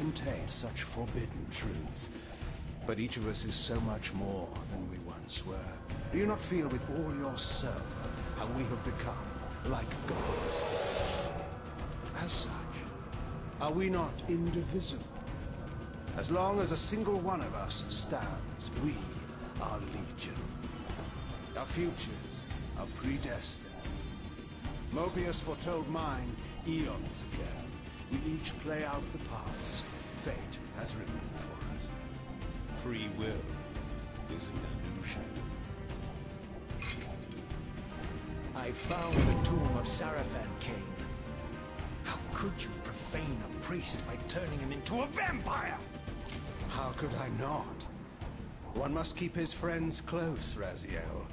contain such forbidden truths. But each of us is so much more than we once were. Do you not feel with all your soul how we have become like gods? As such, are we not indivisible? As long as a single one of us stands, we are legion. Our futures are predestined. Mobius foretold mine eons ago. We each play out the parts fate has written for us. Free will is an illusion. I found the tomb of Sarafan, Kain. How could you profane a priest by turning him into a vampire? How could I not? One must keep his friends close, Raziel,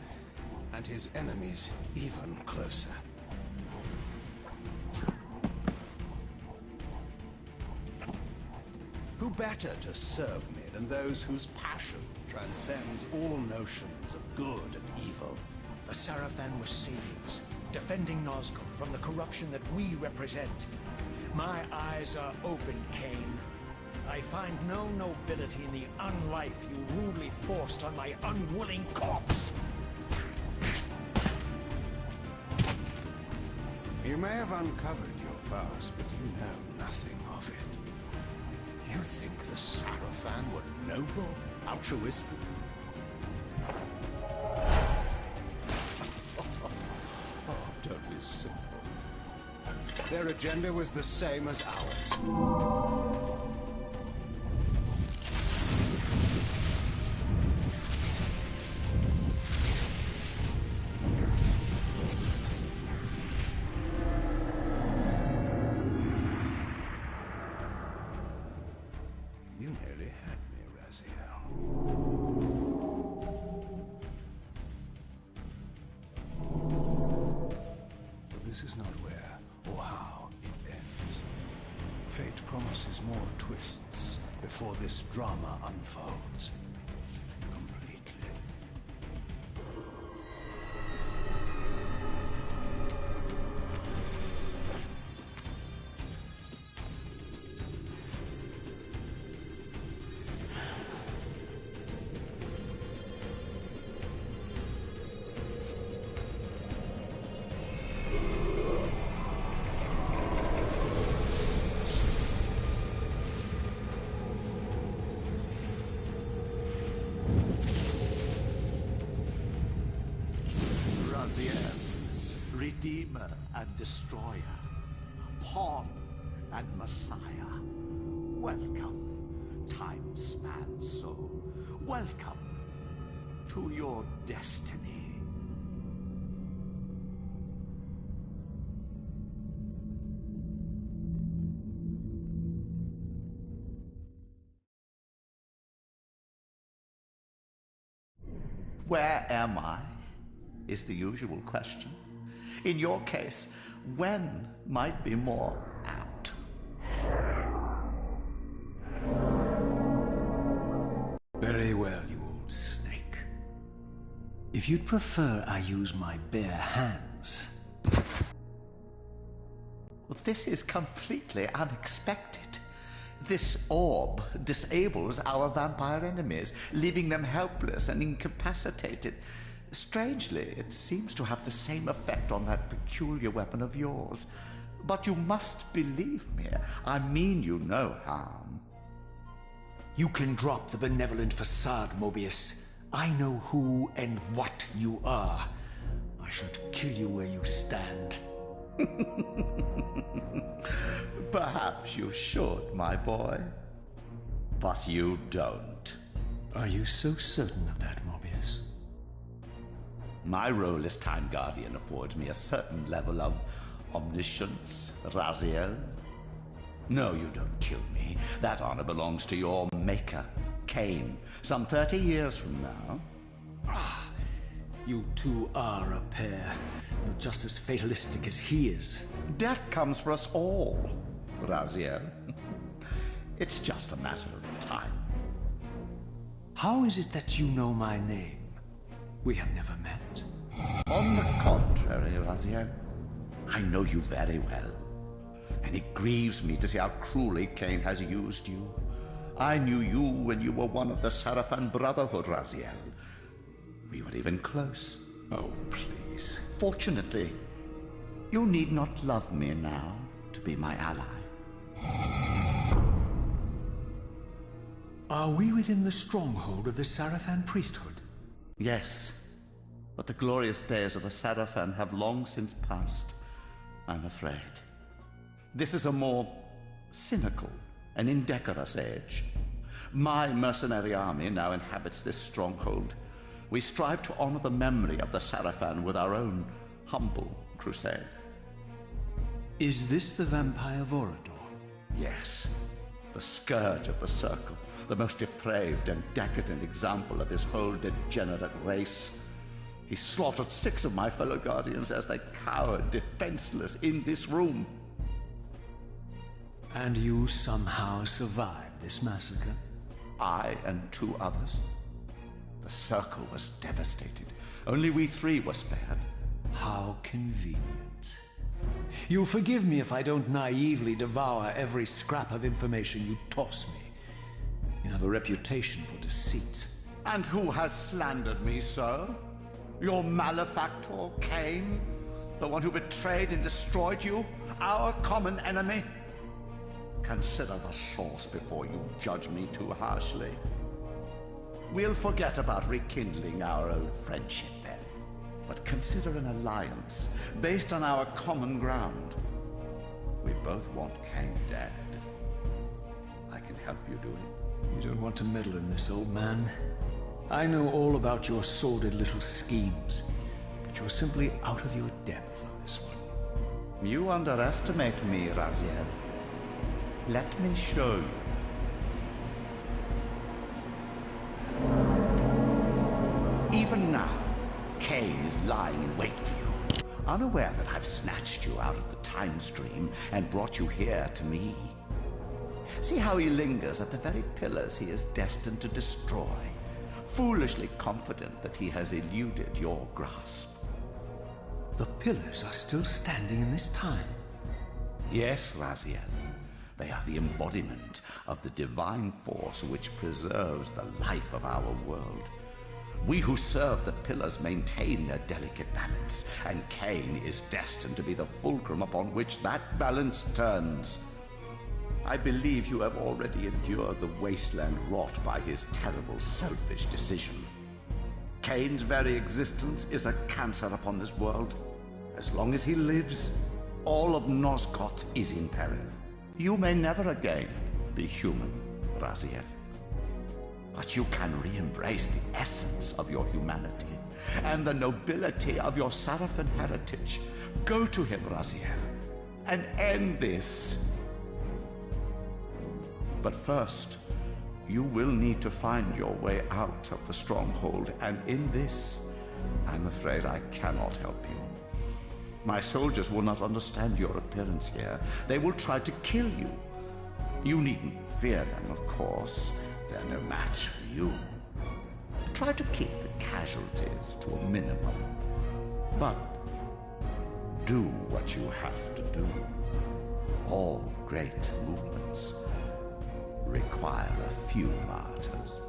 and his enemies even closer. Who better to serve me than those whose passion transcends all notions of good and evil? The Sarafan were saviors, defending Nazgûl from the corruption that we represent. My eyes are open, Kain. I find no nobility in the unlife you rudely forced on my unwilling corpse. You may have uncovered your past, but you know nothing of it. You think the Sarafan were noble, altruistic? Oh, don't be simple. Their agenda was the same as ours. You nearly had me, Raziel. But this is not where or how it ends. Fate promises more twists before this drama unfolds completely. Redeemer and Destroyer, Pawn and Messiah. Welcome, time-span soul. Welcome to your destiny. Where am I? Is the usual question. In your case, when might be more apt. Very well, you old snake. If you'd prefer I use my bare hands... Well, this is completely unexpected. This orb disables our vampire enemies, leaving them helpless and incapacitated. Strangely, it seems to have the same effect on that peculiar weapon of yours. But you must believe me. I mean you no harm. You can drop the benevolent facade, Mobius. I know who and what you are. I should kill you where you stand. Perhaps you should, my boy. But you don't. Are you so certain of that, Mobius? My role as Time Guardian affords me a certain level of omniscience, Raziel. No, you don't kill me. That honor belongs to your maker, Kain, some 30 years from now. Ah, you two are a pair. You're just as fatalistic as he is. Death comes for us all, Raziel. It's just a matter of time. How is it that you know my name? We have never met. On the contrary, Raziel, I know you very well. and it grieves me to see how cruelly Kain has used you. I knew you when you were one of the Sarafan Brotherhood, Raziel. We were even close. Oh, please. Fortunately, you need not love me now to be my ally. Are we within the stronghold of the Sarafan priesthood? Yes, but the glorious days of the Sarafan have long since passed, I'm afraid. This is a more cynical and indecorous age. My mercenary army now inhabits this stronghold. We strive to honor the memory of the Sarafan with our own humble crusade. Is this the vampire Vorador? Yes, the scourge of the Circle, the most depraved and decadent example of his whole degenerate race. He slaughtered 6 of my fellow Guardians as they cowered defenseless in this room. And you somehow survived this massacre? I and 2 others. The Circle was devastated. Only we 3 were spared. How convenient. You'll forgive me if I don't naively devour every scrap of information you toss me. You have a reputation for deceit. And who has slandered me, sir? Your malefactor, Kain? The one who betrayed and destroyed you? Our common enemy? Consider the source before you judge me too harshly. We'll forget about rekindling our old friendship then. But consider an alliance based on our common ground. We both want Kain dead. I can help you do it. You don't want to meddle in this, old man. I know all about your sordid little schemes, but you're simply out of your depth on this one. You underestimate me, Raziel. Let me show you. Even now, Kain is lying in wait for you, unaware that I've snatched you out of the time stream and brought you here to me. See how he lingers at the very pillars he is destined to destroy, foolishly confident that he has eluded your grasp. The pillars are still standing in this time. Yes, Raziel. They are the embodiment of the divine force which preserves the life of our world. We who serve the pillars maintain their delicate balance, and Kain is destined to be the fulcrum upon which that balance turns. I believe you have already endured the wasteland wrought by his terrible, selfish decision. Kain's very existence is a cancer upon this world. As long as he lives, all of Nosgoth is in peril. You may never again be human, Raziel. But you can re-embrace the essence of your humanity and the nobility of your Sarafan heritage. Go to him, Raziel, and end this. But first, you will need to find your way out of the stronghold, and in this, I'm afraid I cannot help you. My soldiers will not understand your appearance here. They will try to kill you. You needn't fear them, of course. They're no match for you. Try to keep the casualties to a minimum. But do what you have to do. All great movements require a few martyrs.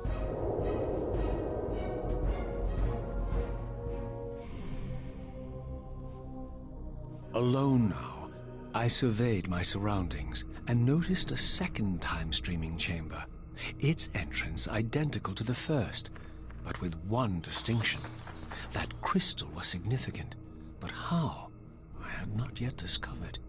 Alone now, I surveyed my surroundings and noticed a second time-streaming chamber. Its entrance identical to the first, but with one distinction. That crystal was significant, but how, I had not yet discovered.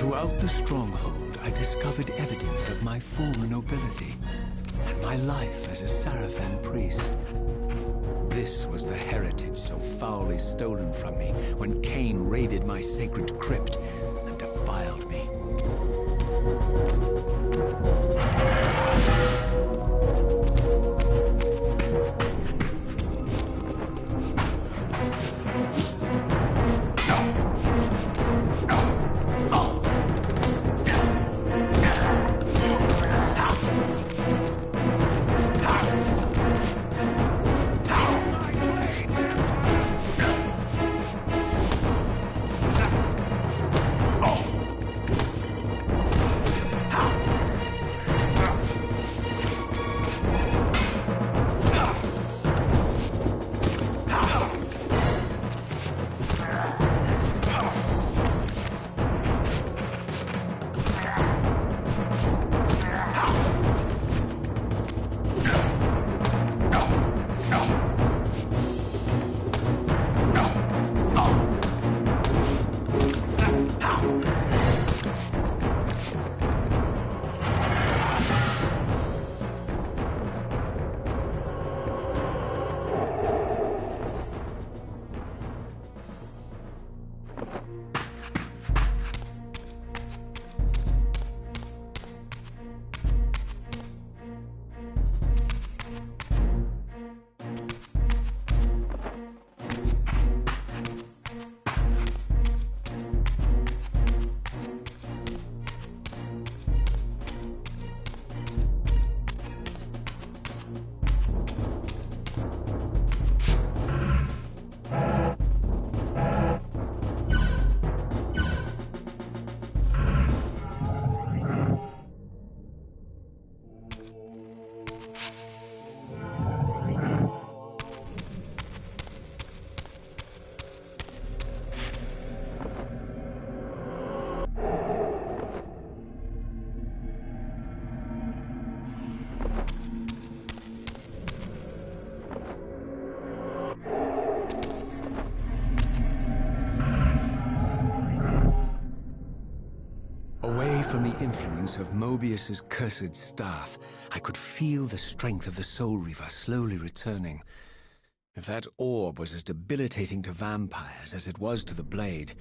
Throughout the stronghold, I discovered evidence of my former nobility and my life as a Sarafan priest. This was the heritage so foully stolen from me when Kain raided my sacred crypt and defiled me. Away from the influence of Mobius's cursed staff, I could feel the strength of the Soulreaver slowly returning. If that orb was as debilitating to vampires as it was to the blade,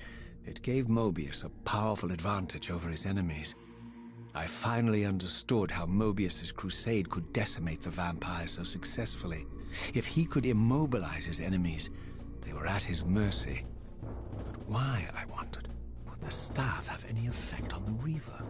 it gave Mobius a powerful advantage over his enemies. I finally understood how Mobius's crusade could decimate the vampires so successfully. If he could immobilize his enemies, they were at his mercy. But why, I wondered, would the staff have any effect on the Reaver?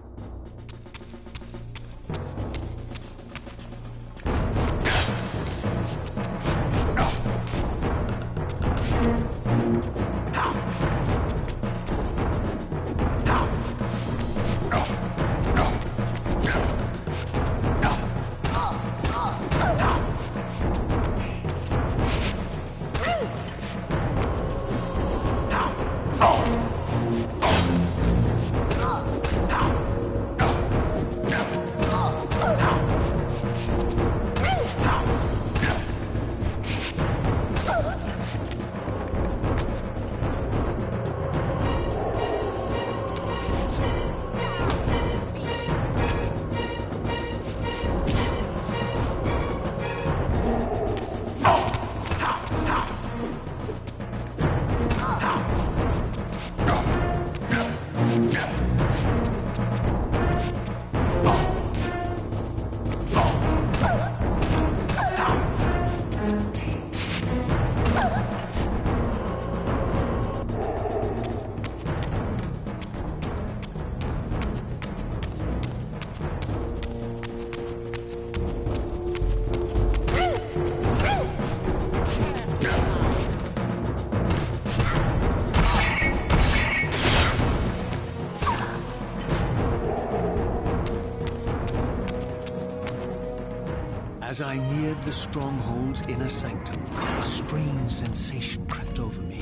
As I neared the stronghold's inner sanctum, a strange sensation crept over me.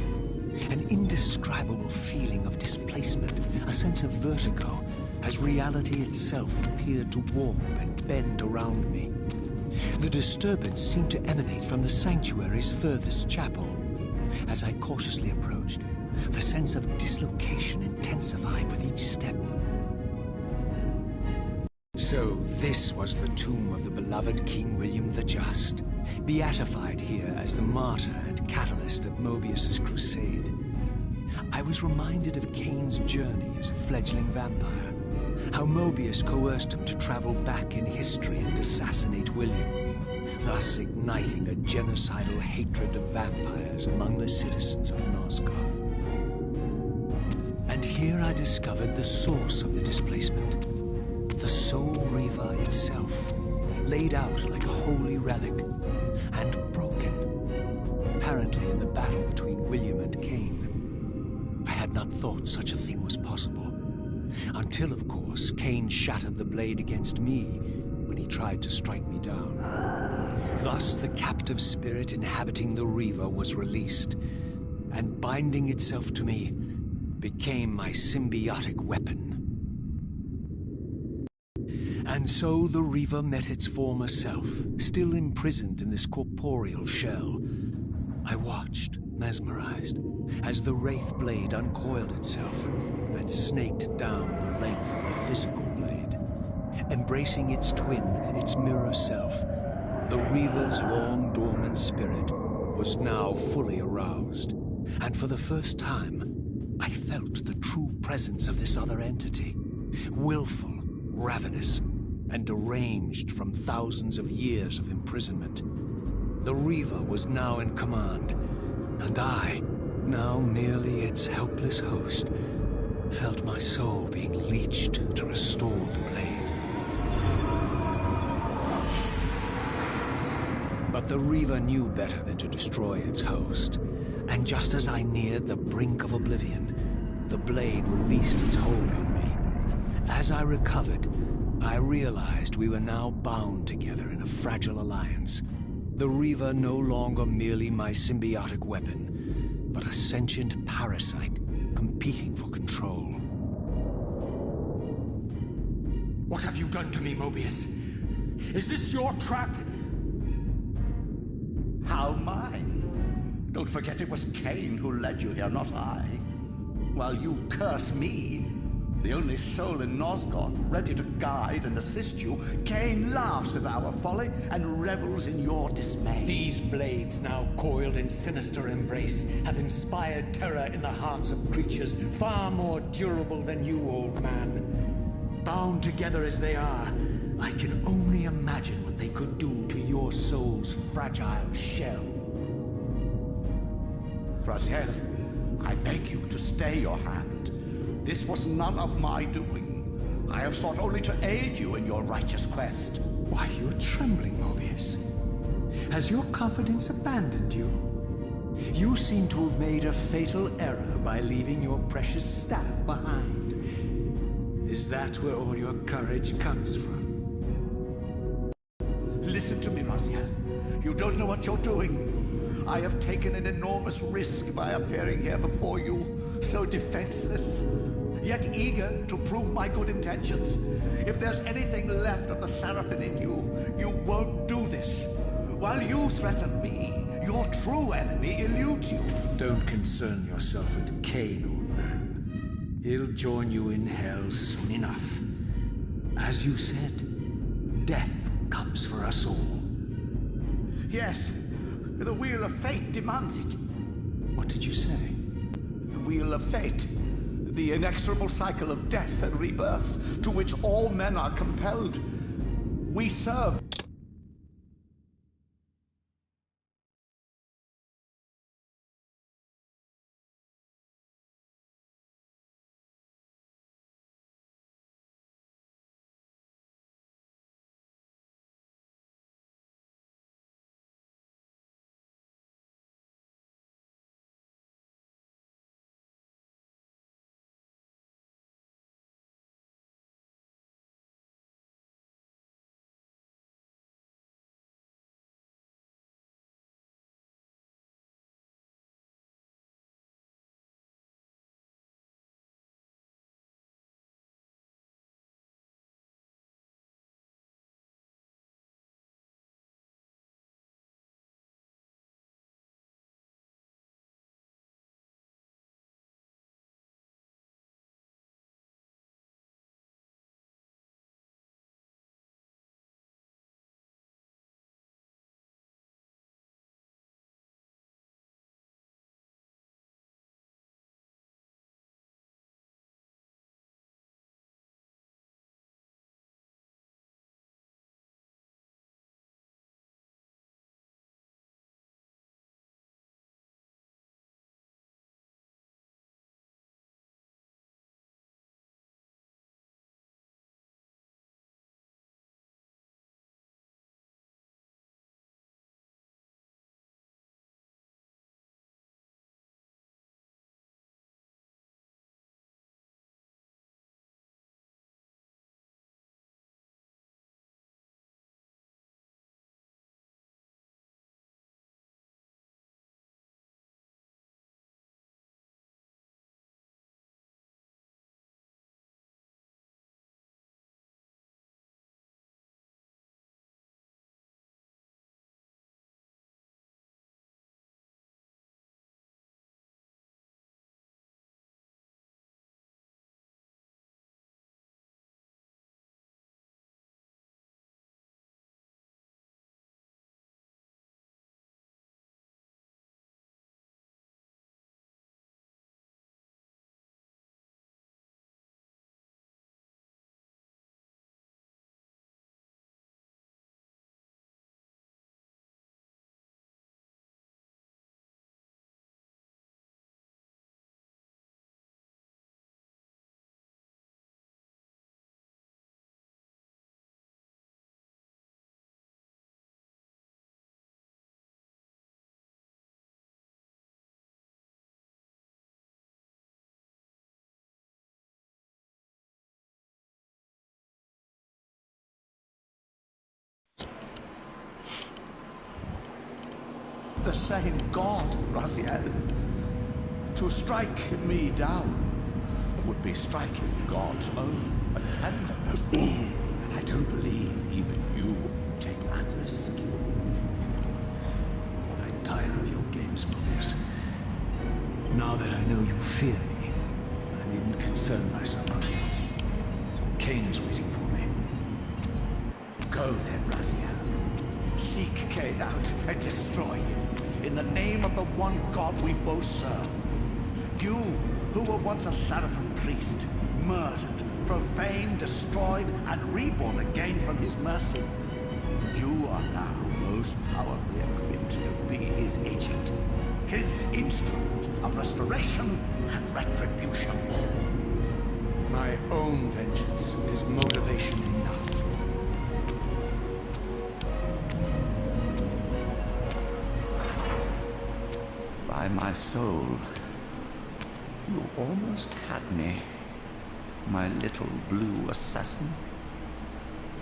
An indescribable feeling of displacement, a sense of vertigo, as reality itself appeared to warp and bend around me. The disturbance seemed to emanate from the sanctuary's furthest chapel. As I cautiously approached, The sense of dislocation intensified with each step. So this was the tomb of the beloved King William the Just, beatified here as the martyr and catalyst of Mobius's crusade. I was reminded of Kain's journey as a fledgling vampire, how Mobius coerced him to travel back in history and assassinate William, thus igniting a genocidal hatred of vampires among the citizens of Nosgoth. And here I discovered the source of the displacement, the Soulreaver itself, laid out like a holy relic, and broken, apparently in the battle between William and Kain. I had not thought such a thing was possible, until, of course, Kain shattered the blade against me when he tried to strike me down. Thus, the captive spirit inhabiting the Reaver was released, and binding itself to me became my symbiotic weapon. And so the Reaver met its former self, still imprisoned in this corporeal shell. I watched, mesmerized, as the Wraith blade uncoiled itself and snaked down the length of the physical blade. Embracing its twin, its mirror self, the Reaver's long-dormant spirit was now fully aroused. And for the first time, I felt the true presence of this other entity. Willful, ravenous, and deranged from thousands of years of imprisonment. The Reaver was now in command, and I, now merely its helpless host, felt my soul being leached to restore the blade. But the Reaver knew better than to destroy its host, and just as I neared the brink of oblivion, the blade released its hold on me. As I recovered, I realized we were now bound together in a fragile alliance. The Reaver no longer merely my symbiotic weapon, but a sentient parasite competing for control. What have you done to me, Mobius? Is this your trap? How mine? Don't forget it was Kain who led you here, not I. While you curse me, the only soul in Nosgoth ready to guide and assist you, Kain laughs at our folly and revels in your dismay. These blades, now coiled in sinister embrace, have inspired terror in the hearts of creatures far more durable than you, old man. Bound together as they are, I can only imagine what they could do to your soul's fragile shell. Raziel, I beg you to stay your hand. This was none of my doing. I have sought only to aid you in your righteous quest. Why, you're trembling, Mobius. Has your confidence abandoned you? You seem to have made a fatal error by leaving your precious staff behind. Is that where all your courage comes from? Listen to me, Raziel. You don't know what you're doing. I have taken an enormous risk by appearing here before you, so defenseless, yet eager to prove my good intentions. If there's anything left of the Seraphim in you, you won't do this. While you threaten me, your true enemy eludes you. Don't concern yourself with Kain, old man. He'll join you in hell soon enough. As you said, death comes for us all. Yes, the wheel of fate demands it. What did you say? The wheel of fate. The inexorable cycle of death and rebirth to which all men are compelled. We serve the same god, Raziel. To strike me down would be striking God's own attendant. And I don't believe even you take that risk. I tire of your games, Mobius. Now that I know you fear me, I needn't concern myself about you. Kain is waiting for me. Go then, Raziel. Seek Kain out and destroy him in the name of the one God we both serve. You, who were once a Seraphim priest, murdered, profaned, destroyed, and reborn again from his mercy. You are now most powerfully equipped to be his agent, his instrument of restoration and retribution. My own vengeance is motivation enough. By my soul, you almost had me, my little blue assassin.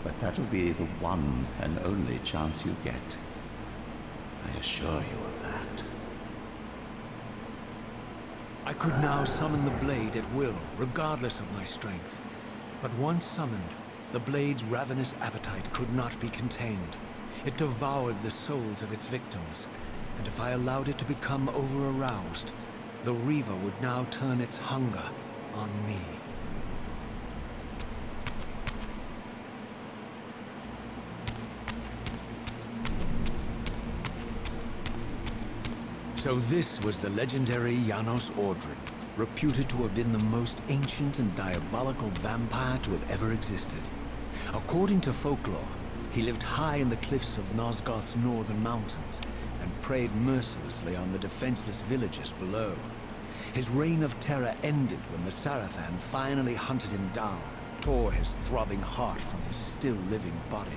But that'll be the one and only chance you get. I assure you of that. I could now summon the blade at will, regardless of my strength. But once summoned, the blade's ravenous appetite could not be contained. It devoured the souls of its victims, and if I allowed it to become over-aroused, the Reaver would now turn its hunger on me. So this was the legendary Janos Ordrin, reputed to have been the most ancient and diabolical vampire to have ever existed. According to folklore, he lived high in the cliffs of Nosgoth's northern mountains and preyed mercilessly on the defenseless villagers below. His reign of terror ended when the Sarafan finally hunted him down and tore his throbbing heart from his still-living body.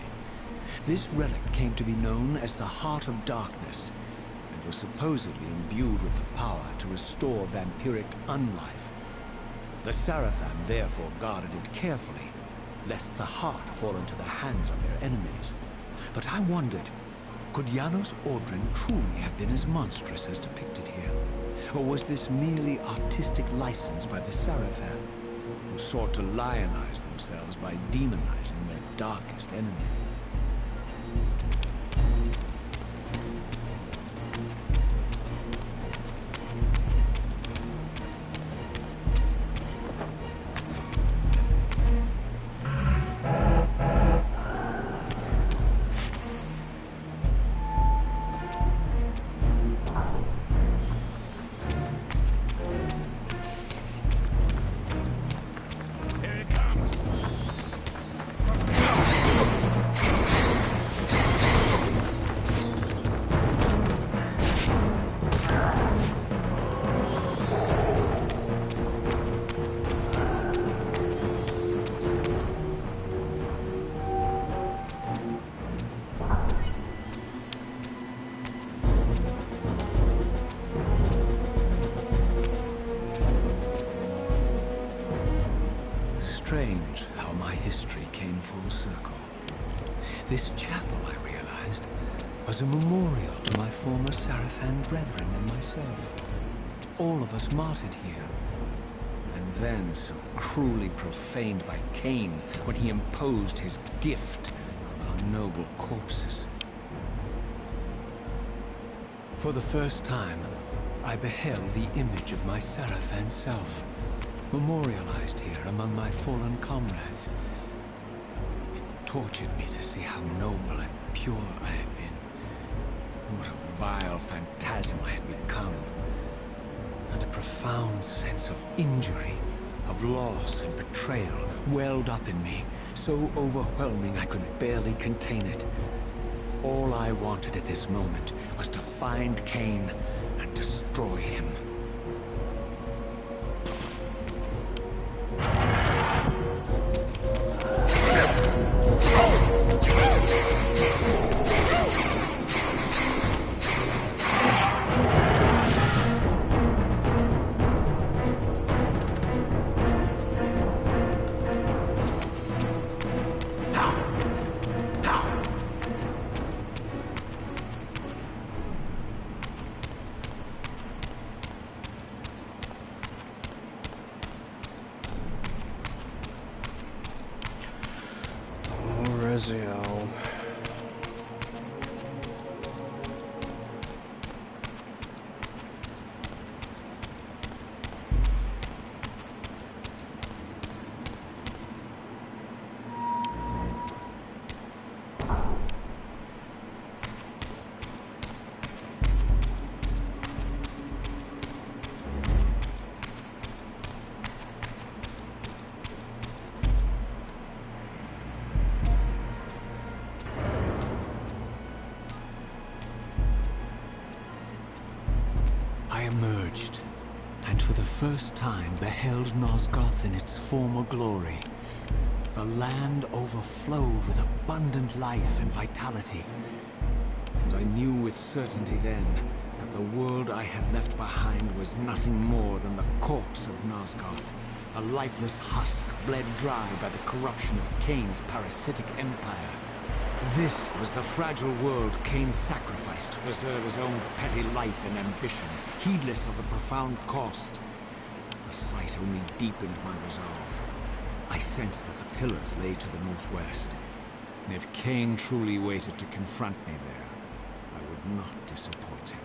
This relic came to be known as the Heart of Darkness, and was supposedly imbued with the power to restore vampiric unlife. The Sarafan therefore guarded it carefully, lest the heart fall into the hands of their enemies. But I wondered, could Janos Ordrin truly have been as monstrous as depicted here? Or was this merely artistic license by the Sarafan, who sought to lionize themselves by demonizing their darkest enemy? Strange how my history came full circle. This chapel, I realized, was a memorial to my former Sarafan brethren and myself. All of us martyred here, and then so cruelly profaned by Kain when he imposed his gift on our noble corpses. For the first time, I beheld the image of my Sarafan self, memorialized here among my fallen comrades. It tortured me to see how noble and pure I had been, and what a vile phantasm I had become. And a profound sense of injury, of loss and betrayal welled up in me, so overwhelming I could barely contain it. All I wanted at this moment was to find Kain and destroy him. Ezio. I emerged, and for the first time beheld Nosgoth in its former glory. The land overflowed with abundant life and vitality, and I knew with certainty then that the world I had left behind was nothing more than the corpse of Nosgoth, a lifeless husk bled dry by the corruption of Kain's parasitic empire. This was the fragile world Kain sacrificed to preserve his own petty life and ambition, heedless of the profound cost. The sight only deepened my resolve. I sensed that the pillars lay to the northwest. If Kain truly waited to confront me there, I would not disappoint him.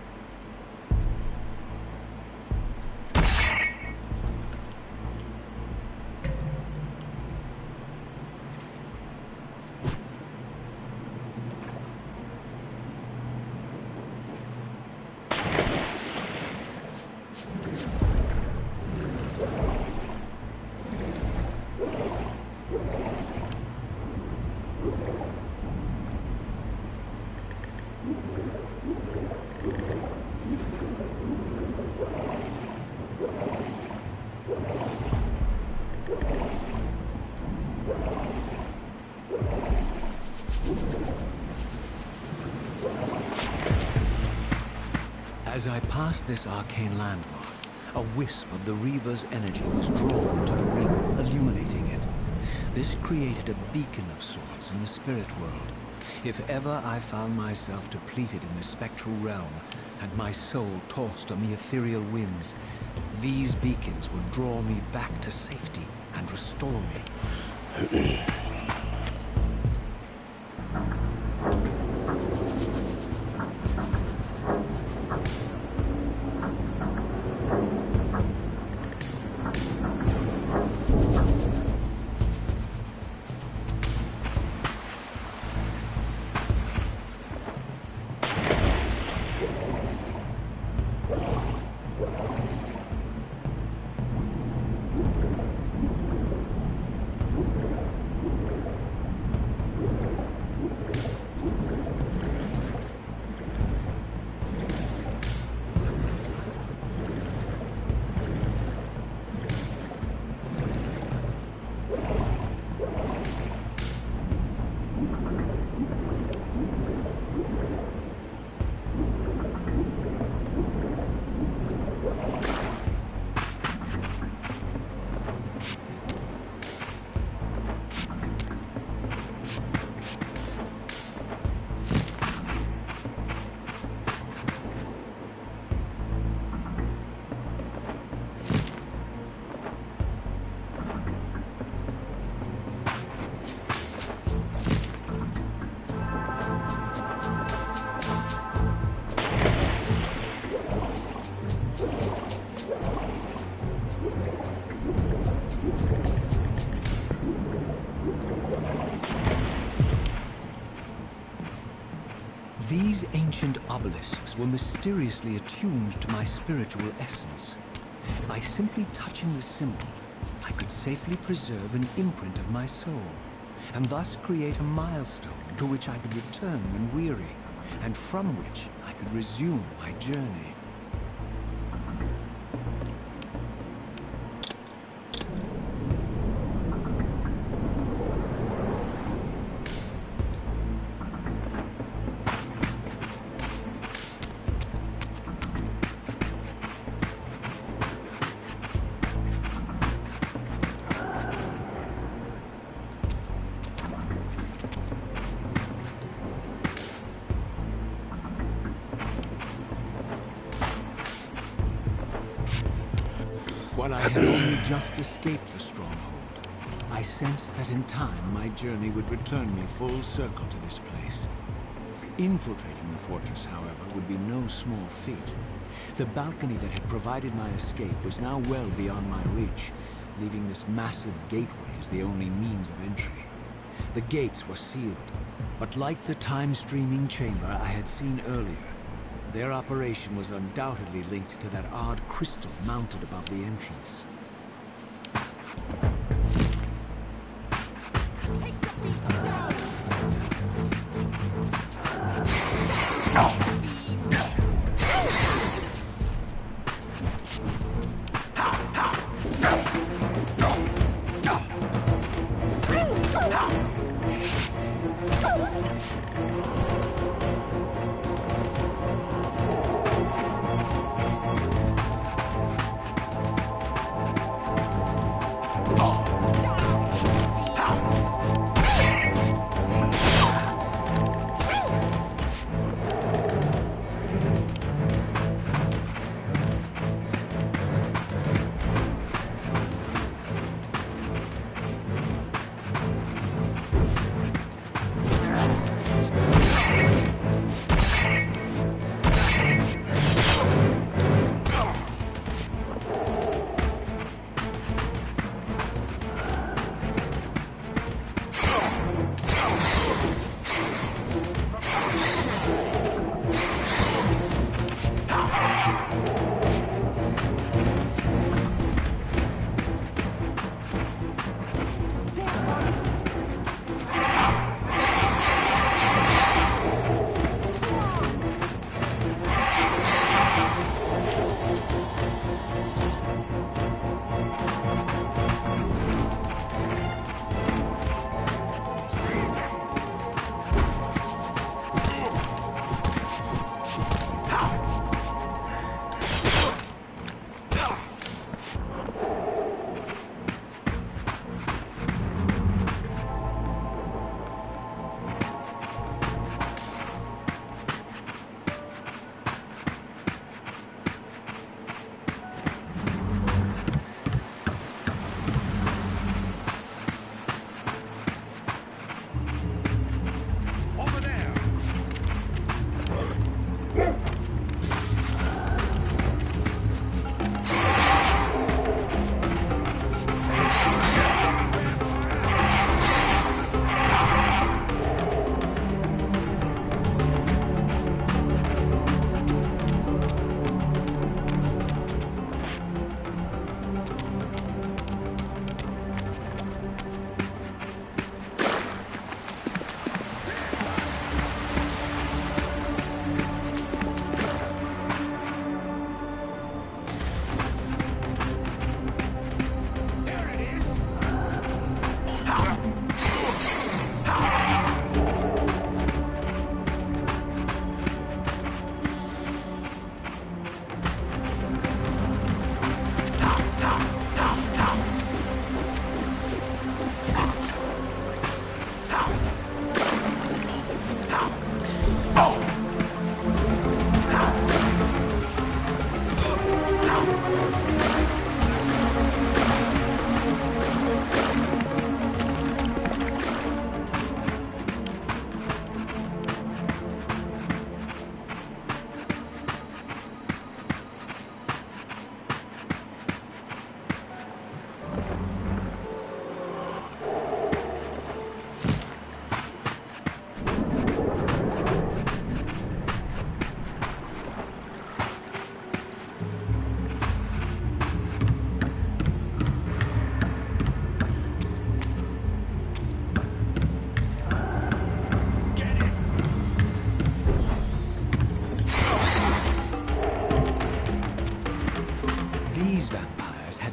As I passed this arcane landmark, a wisp of the Reaver's energy was drawn into the ring, illuminating it. This created a beacon of sorts in the spirit world. If ever I found myself depleted in the spectral realm, and my soul tossed on the ethereal winds, these beacons would draw me back to safety and restore me. These ancient obelisks were mysteriously attuned to my spiritual essence. By simply touching the symbol, I could safely preserve an imprint of my soul, and thus create a milestone to which I could return when weary, and from which I could resume my journey. While I had only just escaped the stronghold, I sensed that in time my journey would return me full circle to this place. Infiltrating the fortress, however, would be no small feat. The balcony that had provided my escape was now well beyond my reach, leaving this massive gateway as the only means of entry. The gates were sealed, but like the time-streaming chamber I had seen earlier, their operation was undoubtedly linked to that odd crystal mounted above the entrance. Take the beast down!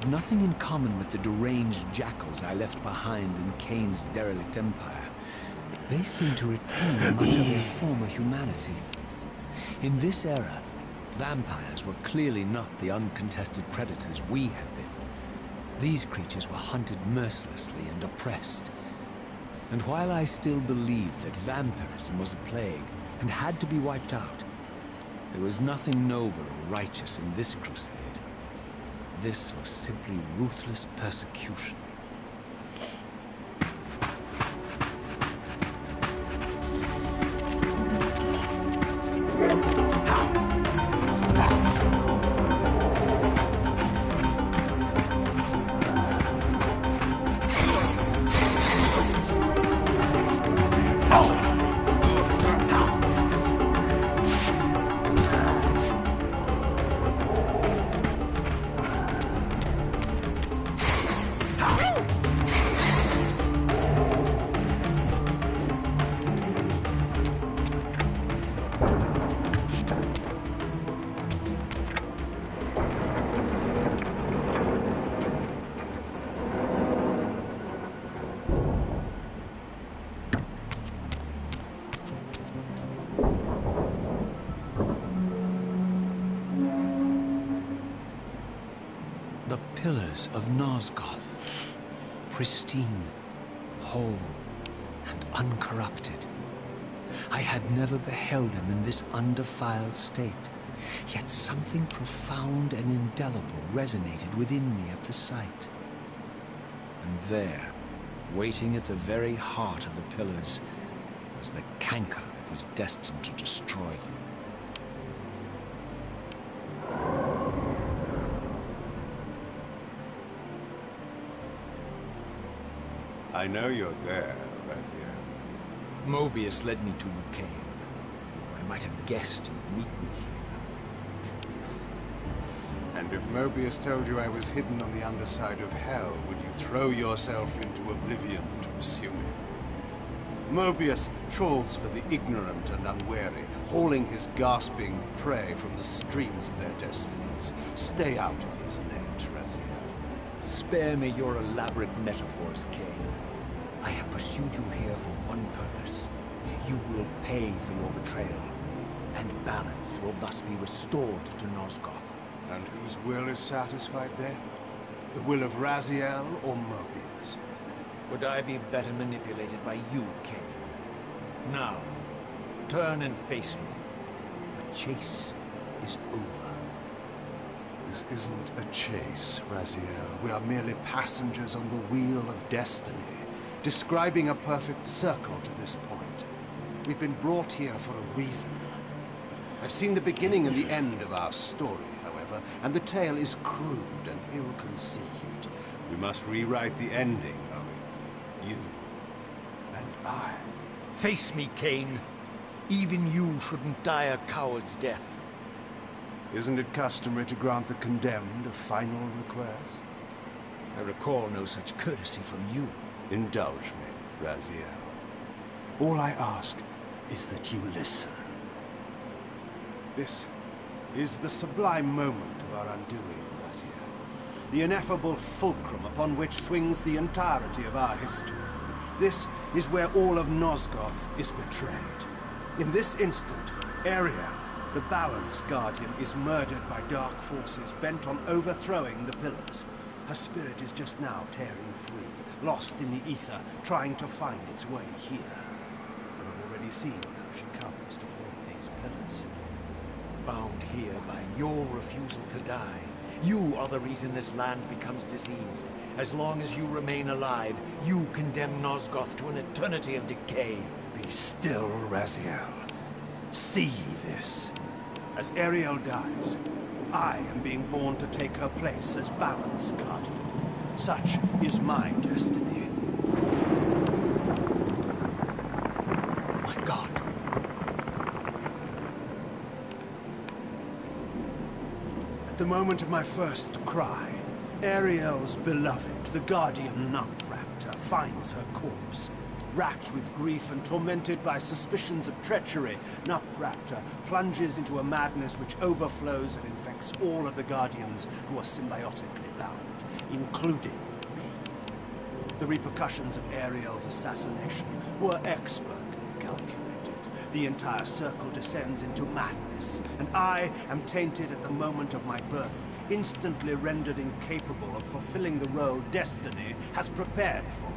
Nothing in common with the deranged jackals I left behind in Kain's derelict empire. They seem to retain much of their former humanity. In this era, vampires were clearly not the uncontested predators we had been. These creatures were hunted mercilessly and oppressed. And while I still believed that vampirism was a plague and had to be wiped out, there was nothing noble or righteous in this crusade. This was simply ruthless persecution. The pillars of Nosgoth, pristine, whole, and uncorrupted. I had never beheld them in this undefiled state, yet something profound and indelible resonated within me at the sight. And there, waiting at the very heart of the pillars, was the canker that was destined to destroy them. I know you're there, Raziel. Mobius led me to you, Kain. I might have guessed you'd meet me here. And if Mobius told you I was hidden on the underside of hell, would you throw yourself into oblivion to pursue me? Mobius trawls for the ignorant and unwary, hauling his gasping prey from the streams of their destinies. Stay out of his net, Raziel. Spare me your elaborate metaphors, Kain. I have pursued you here for one purpose. You will pay for your betrayal, and balance will thus be restored to Nosgoth. And whose will is satisfied then? The will of Raziel or Mobius? Would I be better manipulated by you, Kain? Now, turn and face me. The chase is over. This isn't a chase, Raziel. We are merely passengers on the wheel of destiny, describing a perfect circle to this point. We've been brought here for a reason. I've seen the beginning and the end of our story, however, and the tale is crude and ill-conceived. We must rewrite the ending, Owen. You and I. Face me, Kain. Even you shouldn't die a coward's death. Isn't it customary to grant the condemned a final request? I recall no such courtesy from you. Indulge me, Raziel. All I ask is that you listen. This is the sublime moment of our undoing, Raziel. The ineffable fulcrum upon which swings the entirety of our history. This is where all of Nosgoth is betrayed. In this instant, Ariel, the Balance Guardian, is murdered by dark forces bent on overthrowing the pillars. Her spirit is just now tearing free, lost in the ether, trying to find its way here. I've already seen how she comes to haunt these pillars. Bound here by your refusal to die. You are the reason this land becomes diseased. As long as you remain alive, you condemn Nosgoth to an eternity of decay. Be still, Raziel. See this. As Ariel dies, I am being born to take her place as Balance Guardian. Such is my destiny. My God. At the moment of my first cry, Ariel's beloved, the Guardian Nutraptor, finds her corpse. Racked with grief and tormented by suspicions of treachery, Nutraptor plunges into a madness which overflows and infects all of the Guardians who are symbiotically bound, including me. The repercussions of Ariel's assassination were expertly calculated. The entire circle descends into madness, and I am tainted at the moment of my birth, instantly rendered incapable of fulfilling the role destiny has prepared for me.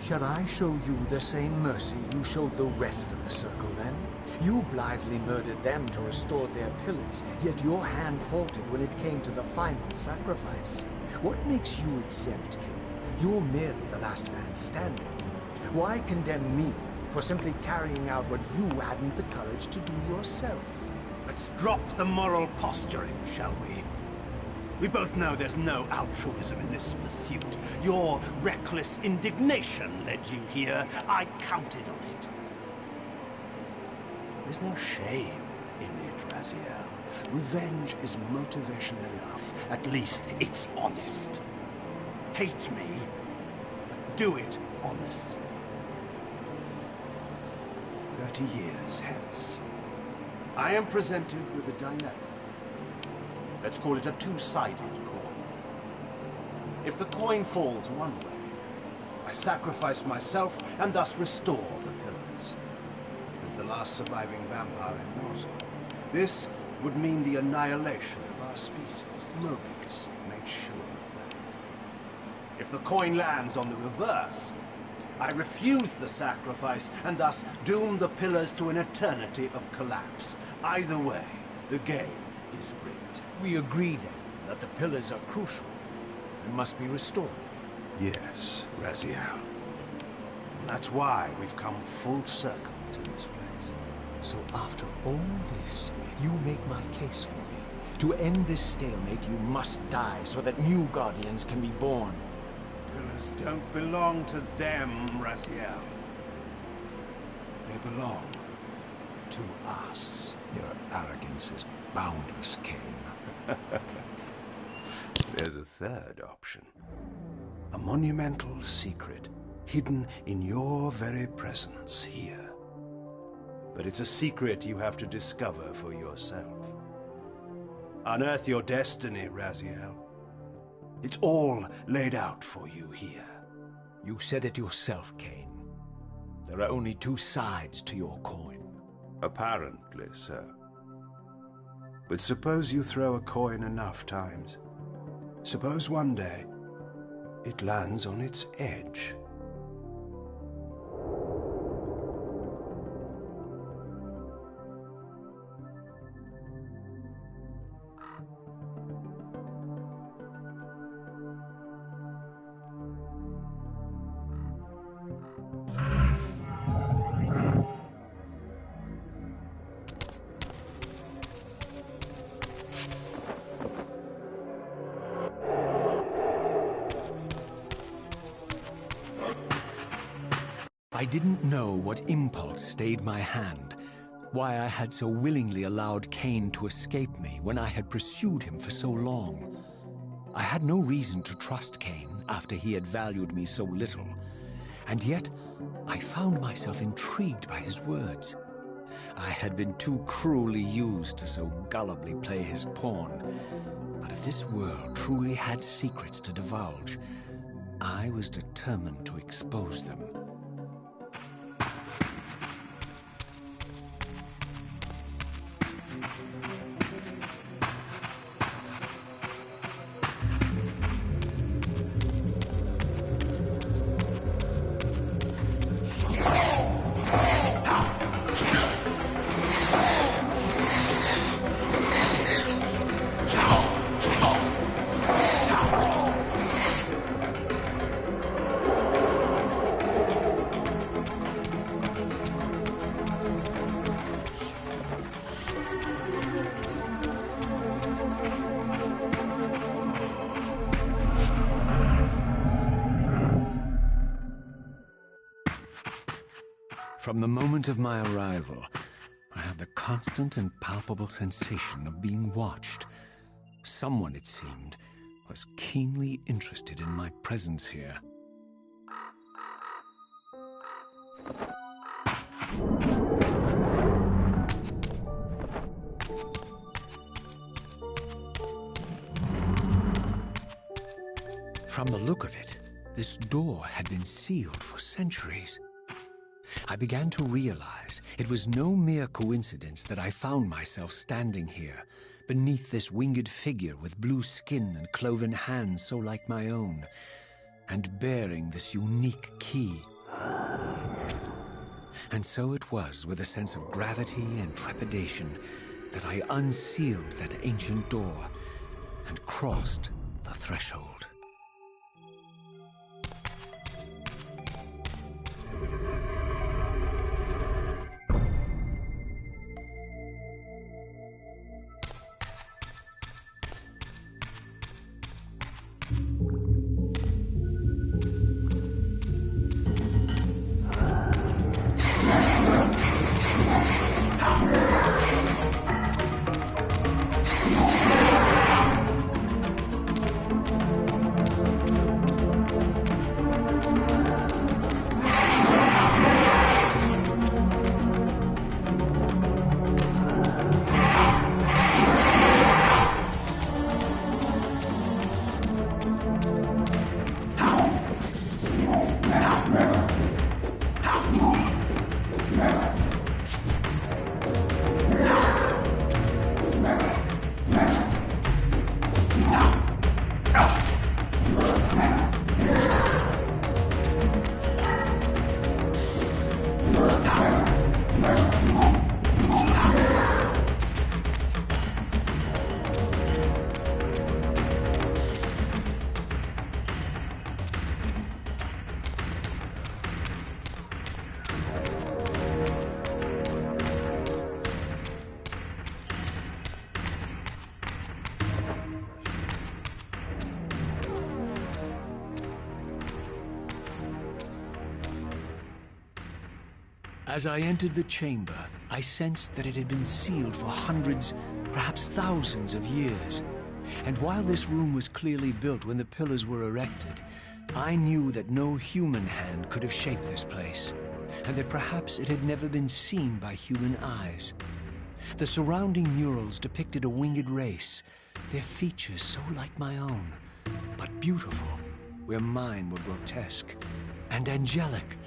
Shall I show you the same mercy you showed the rest of the Circle, then? You blithely murdered them to restore their pillars, yet your hand faltered when it came to the final sacrifice. What makes you exempt, Kain? You're merely the last man standing. Why condemn me, for simply carrying out what you hadn't the courage to do yourself. Let's drop the moral posturing, shall we? We both know there's no altruism in this pursuit. Your reckless indignation led you here. I counted on it. There's no shame in it, Raziel. Revenge is motivation enough. At least it's honest. Hate me, but do it honestly. 30 years hence, I am presented with a dilemma. Let's call it a two-sided coin. If the coin falls one way, I sacrifice myself and thus restore the pillars. As the last surviving vampire in Nosgoth, this would mean the annihilation of our species. Mobius made sure of that. If the coin lands on the reverse, I refuse the sacrifice and thus doom the pillars to an eternity of collapse. Either way, the game is rigged. We agree then that the pillars are crucial and must be restored. Yes, Raziel. That's why we've come full circle to this place. So after all this, you make my case for me. To end this stalemate, you must die so that new Guardians can be born. Pillars don't belong to them, Raziel. They belong to us. Your arrogance is boundless, Kain. There's a third option. A monumental secret hidden in your very presence here. But it's a secret you have to discover for yourself. Unearth your destiny, Raziel. It's all laid out for you here. You said it yourself, Kain. There are only two sides to your coin. Apparently so. But suppose you throw a coin enough times. Suppose one day it lands on its edge. I didn't know what impulse stayed my hand, why I had so willingly allowed Kain to escape me when I had pursued him for so long. I had no reason to trust Kain after he had valued me so little, and yet I found myself intrigued by his words. I had been too cruelly used to so gullibly play his pawn, but if this world truly had secrets to divulge, I was determined to expose them. From the moment of my arrival, I had the constant and palpable sensation of being watched. Someone, it seemed, was keenly interested in my presence here. From the look of it, this door had been sealed for centuries. I began to realize it was no mere coincidence that I found myself standing here, beneath this winged figure with blue skin and cloven hands so like my own, and bearing this unique key. And so it was with a sense of gravity and trepidation that I unsealed that ancient door and crossed the threshold. As I entered the chamber, I sensed that it had been sealed for hundreds, perhaps thousands of years. And while this room was clearly built when the pillars were erected, I knew that no human hand could have shaped this place, and that perhaps it had never been seen by human eyes. The surrounding murals depicted a winged race, their features so like my own, but beautiful, where mine were grotesque, and angelic,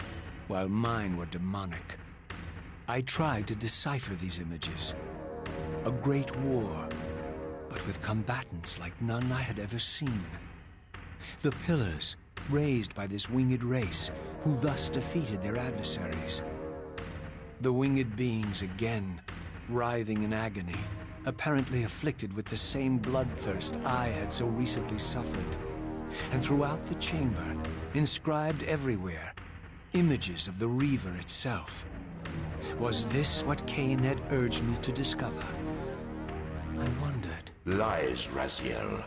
while mine were demonic. I tried to decipher these images. A great war, but with combatants like none I had ever seen. The pillars, raised by this winged race, who thus defeated their adversaries. The winged beings again, writhing in agony, apparently afflicted with the same bloodthirst I had so recently suffered. And throughout the chamber, inscribed everywhere, images of the Reaver itself. Was this what Kain had urged me to discover? I wondered. Lies, Raziel.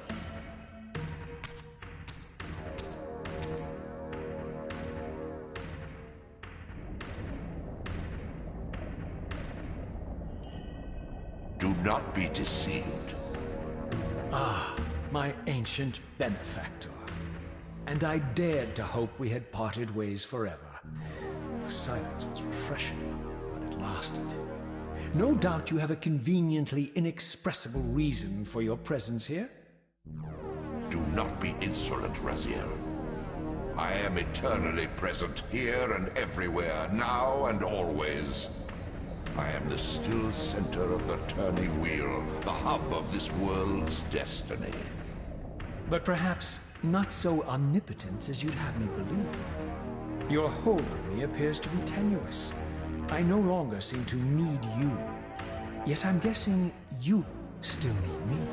Do not be deceived. Ah, my ancient benefactor. And I dared to hope we had parted ways forever. Silence was refreshing, but it lasted. No doubt you have a conveniently inexpressible reason for your presence here? Do not be insolent, Raziel. I am eternally present here and everywhere, now and always. I am the still center of the turning wheel, the hub of this world's destiny. But perhaps not so omnipotent as you'd have me believe. Your hold on me appears to be tenuous. I no longer seem to need you. Yet I'm guessing you still need me.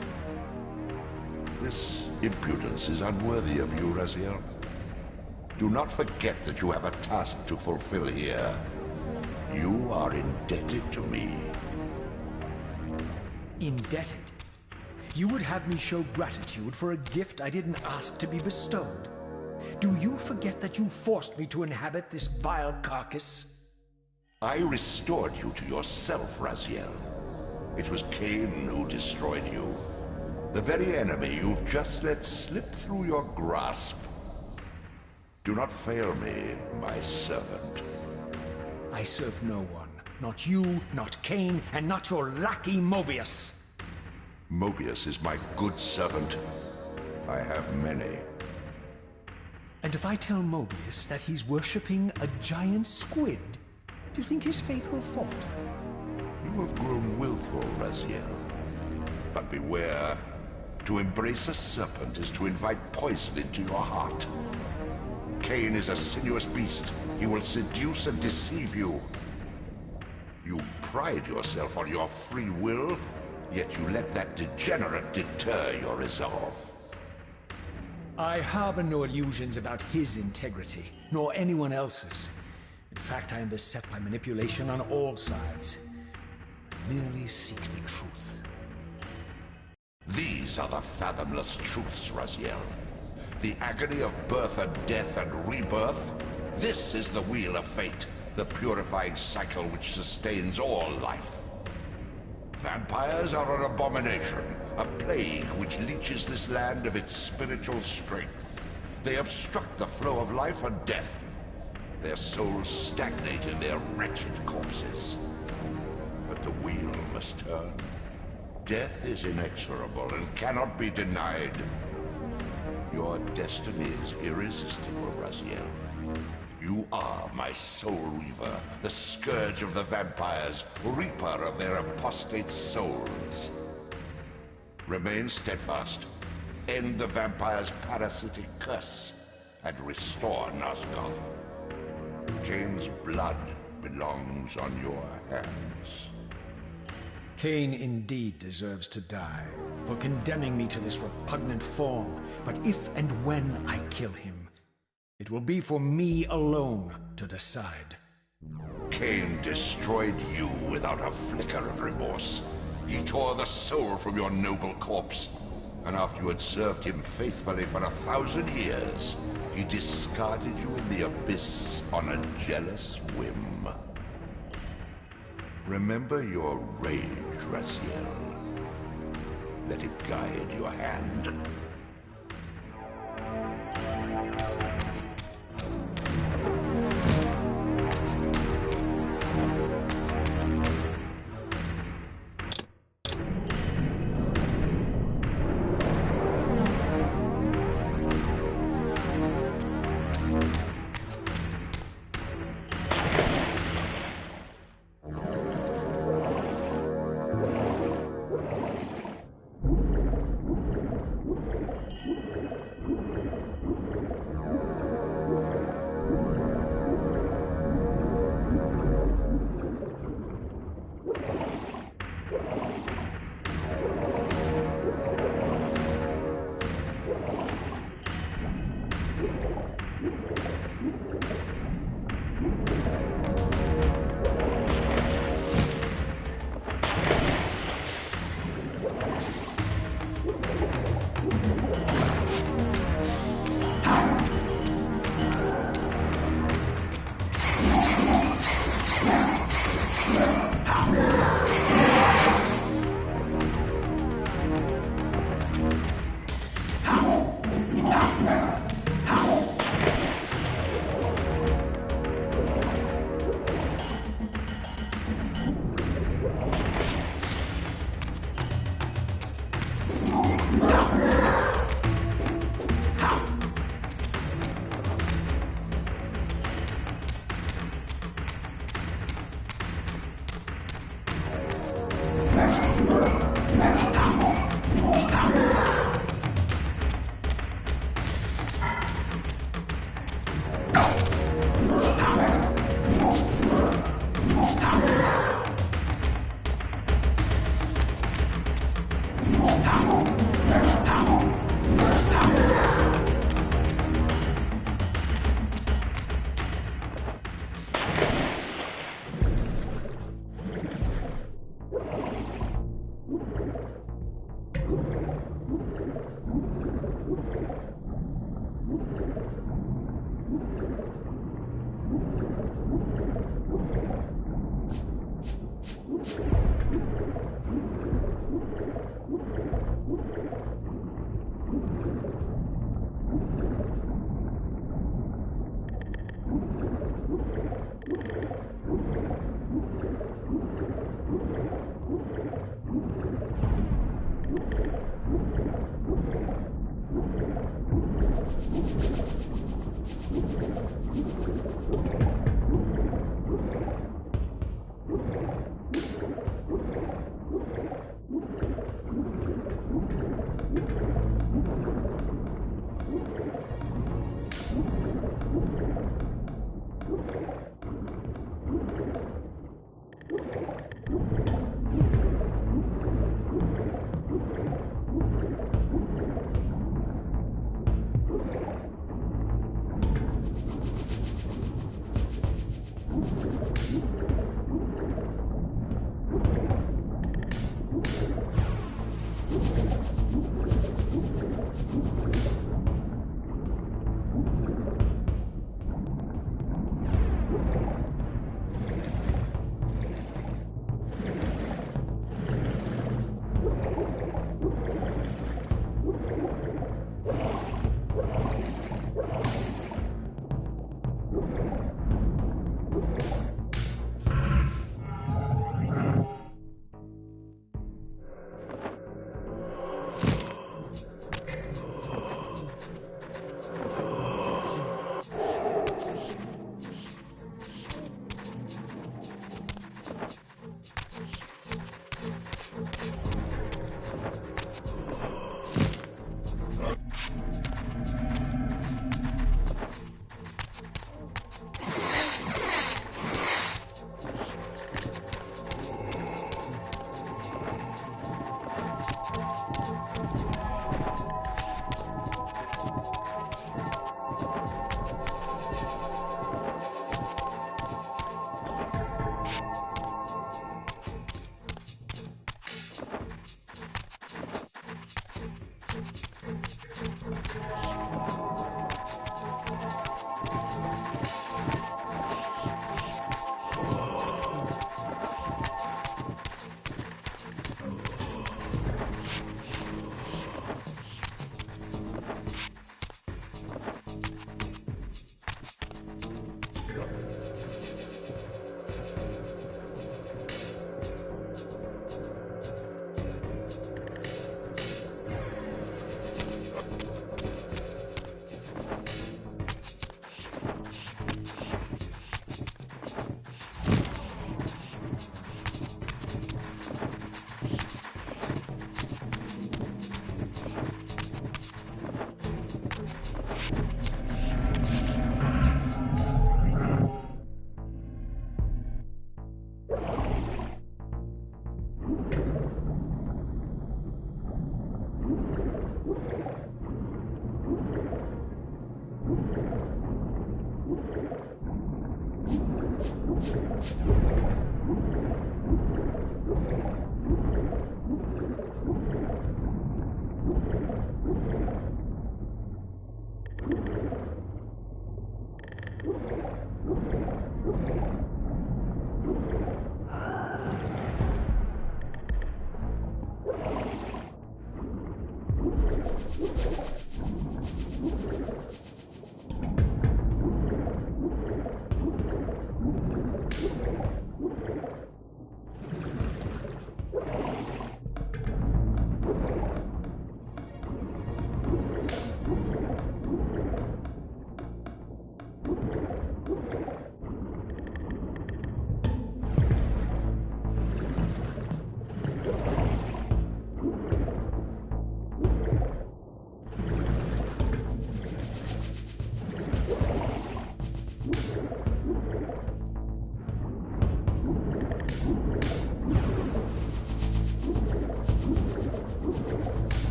This impudence is unworthy of you, Raziel. Do not forget that you have a task to fulfill here. You are indebted to me. Indebted? You would have me show gratitude for a gift I didn't ask to be bestowed. Do you forget that you forced me to inhabit this vile carcass? I restored you to yourself, Raziel. It was Kain who destroyed you. The very enemy you've just let slip through your grasp. Do not fail me, my servant. I serve no one. Not you, not Kain, and not your lackey Mobius. Mobius is my good servant. I have many. And if I tell Mobius that he's worshipping a giant squid, do you think his faith will falter? You have grown willful, Raziel. But beware. To embrace a serpent is to invite poison into your heart. Kain is a sinuous beast. He will seduce and deceive you. You pride yourself on your free will, yet you let that degenerate deter your resolve. I harbor no illusions about his integrity, nor anyone else's. In fact, I am beset by manipulation on all sides. I merely seek the truth. These are the fathomless truths, Raziel. The agony of birth and death and rebirth. This is the wheel of fate, the purifying cycle which sustains all life. Vampires are an abomination, a plague which leeches this land of its spiritual strength. They obstruct the flow of life and death. Their souls stagnate in their wretched corpses. But the wheel must turn. Death is inexorable and cannot be denied. Your destiny is irresistible, Raziel. You are my Soulreaver, the scourge of the vampires, reaper of their apostate souls. Remain steadfast, end the vampire's parasitic curse, and restore Nosgoth. Kain's blood belongs on your hands. Kain indeed deserves to die for condemning me to this repugnant form, but if and when I kill him, it will be for me alone to decide. Kain destroyed you without a flicker of remorse. He tore the soul from your noble corpse, and after you had served him faithfully for 1,000 years, he discarded you in the abyss on a jealous whim. Remember your rage, Raziel. Let it guide your hand.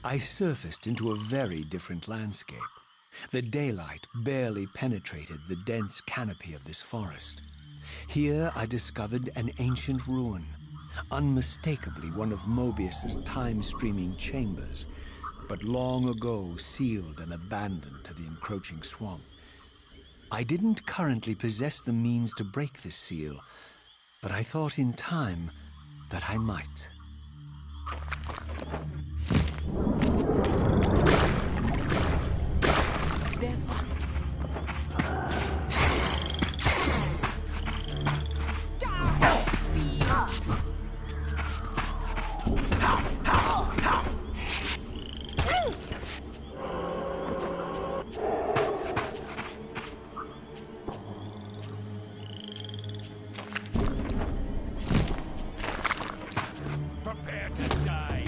I surfaced into a very different landscape. The daylight barely penetrated the dense canopy of this forest. Here I discovered an ancient ruin, unmistakably one of Mobius's time-streaming chambers, but long ago sealed and abandoned to the encroaching swamp. I didn't currently possess the means to break this seal, but I thought in time that I might. There's one. Prepare to die.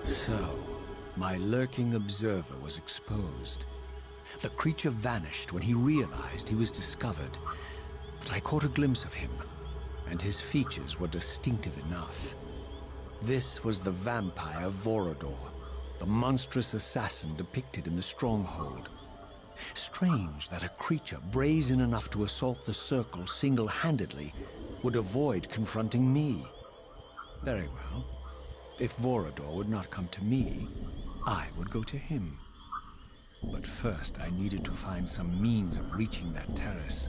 So, my lurking observer was exposed. The creature vanished when he realized he was discovered, but I caught a glimpse of him, and his features were distinctive enough. This was the vampire Vorador, the monstrous assassin depicted in the Stronghold. Strange that a creature brazen enough to assault the Circle single-handedly would avoid confronting me. Very well. If Vorador would not come to me, I would go to him. But first, I needed to find some means of reaching that terrace.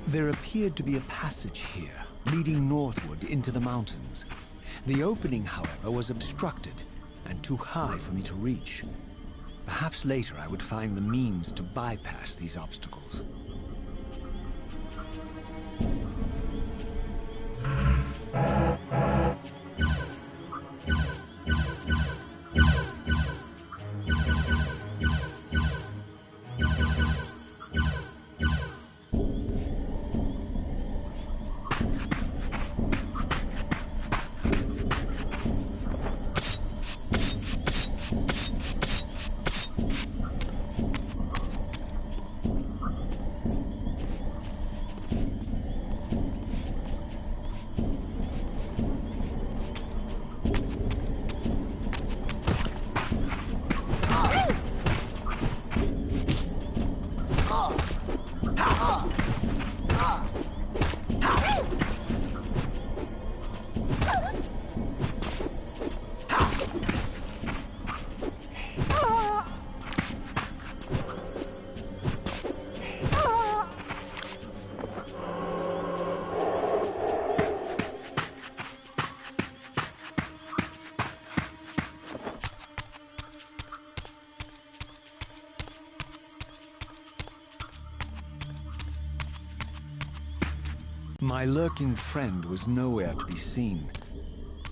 There appeared to be a passage here, leading northward into the mountains. The opening, however, was obstructed and too high for me to reach. Perhaps later I would find the means to bypass these obstacles. My lurking friend was nowhere to be seen,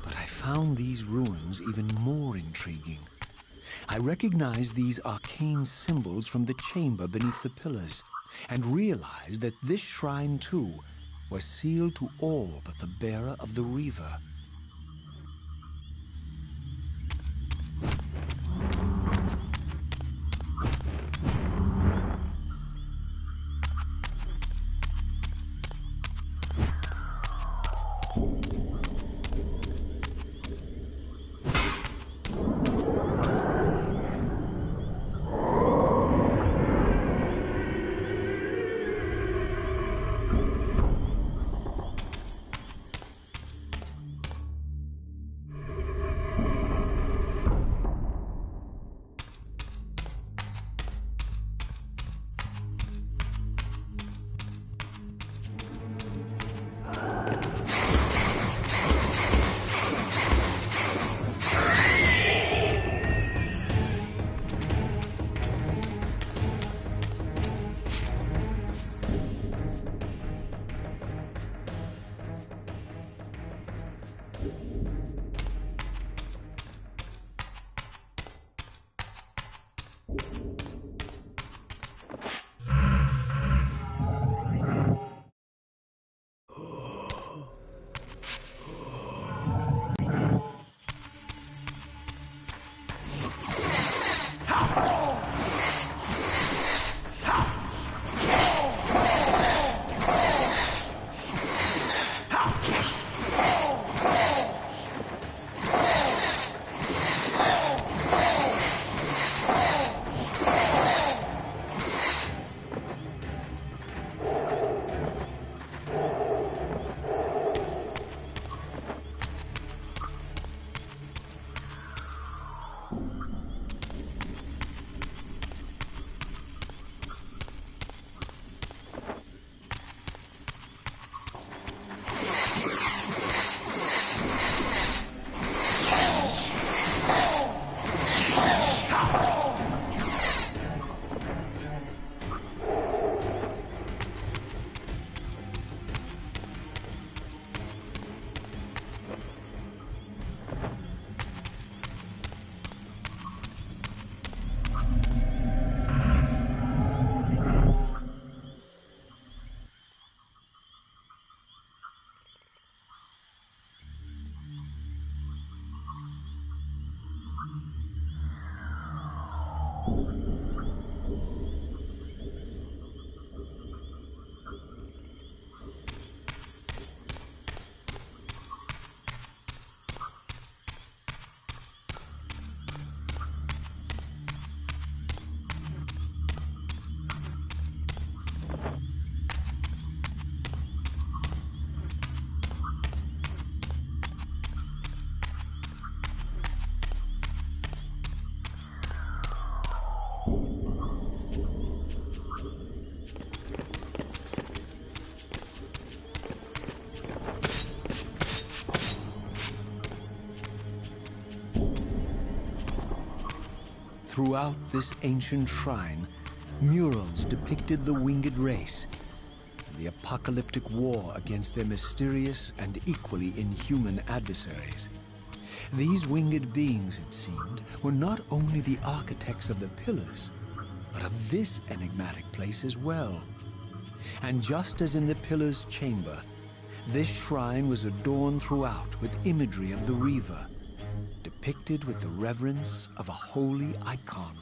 but I found these ruins even more intriguing. I recognized these arcane symbols from the chamber beneath the pillars, and realized that this shrine, too, was sealed to all but the bearer of the Reaver. Throughout this ancient shrine, murals depicted the winged race and the apocalyptic war against their mysterious and equally inhuman adversaries. These winged beings, it seemed, were not only the architects of the pillars, but of this enigmatic place as well. And just as in the pillar's chamber, this shrine was adorned throughout with imagery of the Reaver, depicted with the reverence of a holy icon.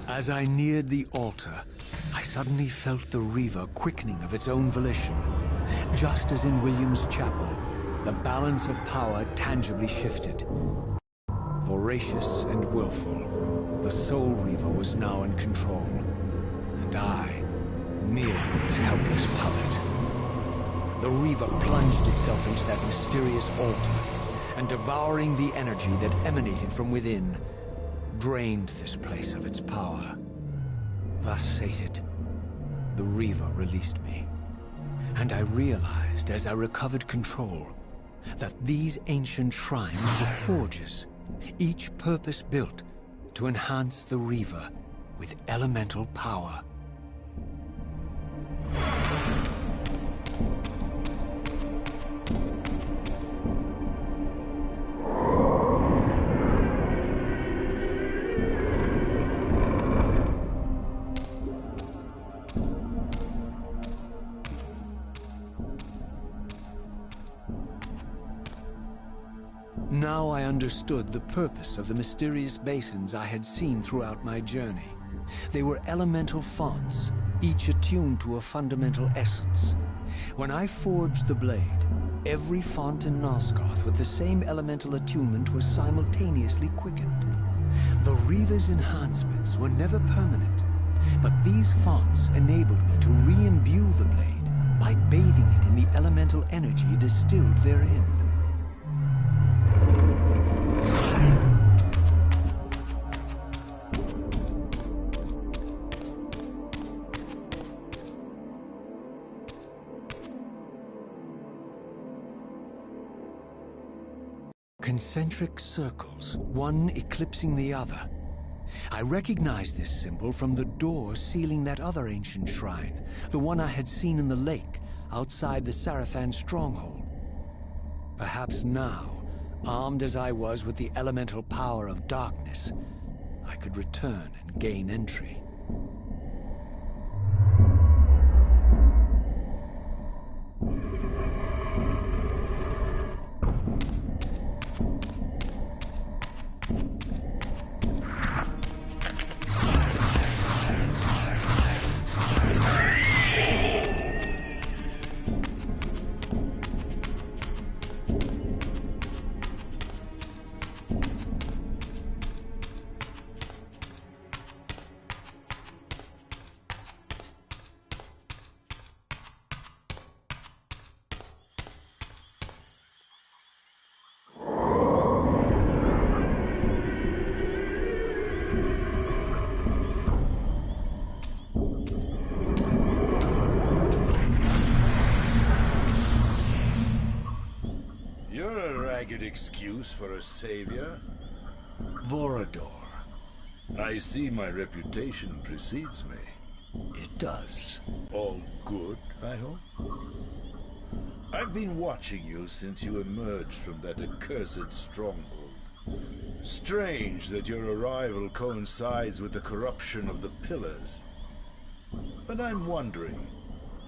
As I neared the altar, I suddenly felt the Reaver quickening of its own volition. Just as in William's chapel, the balance of power tangibly shifted. Voracious and willful, the Soulreaver was now in control, and I, merely its helpless puppet. The Reaver plunged itself into that mysterious altar, and devouring the energy that emanated from within, drained this place of its power. Thus sated, the Reaver released me, and I realized as I recovered control that these ancient shrines were forges, each purpose-built to enhance the Reaver with elemental power. Now I understood the purpose of the mysterious basins I had seen throughout my journey. They were elemental fonts, each attuned to a fundamental essence. When I forged the blade, every font in Nosgoth with the same elemental attunement was simultaneously quickened. The Reaver's enhancements were never permanent, but these fonts enabled me to re-imbue the blade by bathing it in the elemental energy distilled therein. Concentric circles, one eclipsing the other. I recognized this symbol from the door sealing that other ancient shrine, the one I had seen in the lake outside the Sarafan stronghold. Perhaps now, armed as I was with the elemental power of darkness, I could return and gain entry. You're a ragged excuse for a savior. Vorador. I see my reputation precedes me. It does. All good, I hope? I've been watching you since you emerged from that accursed stronghold. Strange that your arrival coincides with the corruption of the Pillars. But I'm wondering,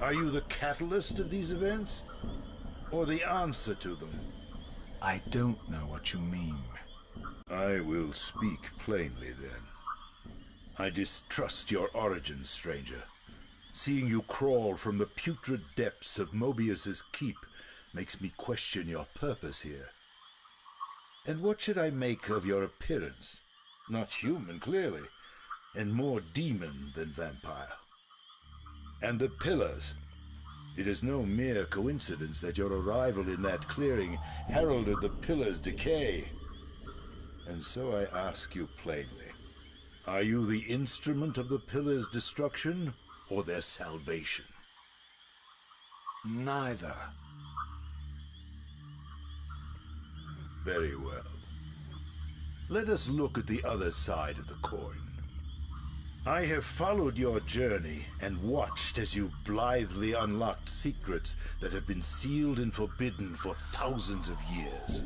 are you the catalyst of these events? Or the answer to them? I don't know what you mean. I will speak plainly then. I distrust your origins, stranger. Seeing you crawl from the putrid depths of Mobius's keep makes me question your purpose here. And what should I make of your appearance? Not human, clearly, and more demon than vampire. And the Pillars. It is no mere coincidence that your arrival in that clearing heralded the Pillars' decay. And so I ask you plainly, are you the instrument of the Pillars' destruction or their salvation? Neither. Very well. Let us look at the other side of the coin. I have followed your journey and watched as you blithely unlocked secrets that have been sealed and forbidden for thousands of years.